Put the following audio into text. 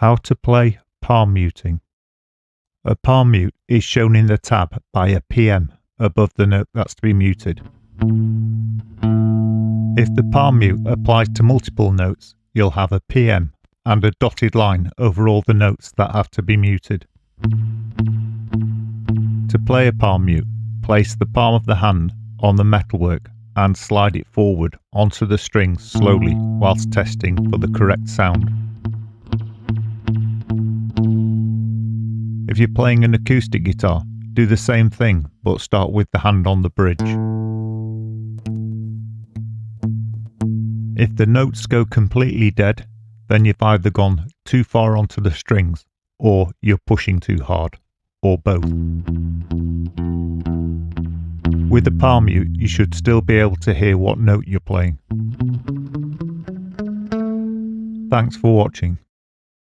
How to play palm muting. A palm mute is shown in the tab by a PM above the note that's to be muted. If the palm mute applies to multiple notes, you'll have a PM and a dotted line over all the notes that have to be muted. To play a palm mute, place the palm of the hand on the metalwork and slide it forward onto the strings slowly whilst testing for the correct sound. If you're playing an acoustic guitar, do the same thing but start with the hand on the bridge. If the notes go completely dead, then you've either gone too far onto the strings or you're pushing too hard, or both. With a palm mute, you should still be able to hear what note you're playing. Thanks for watching.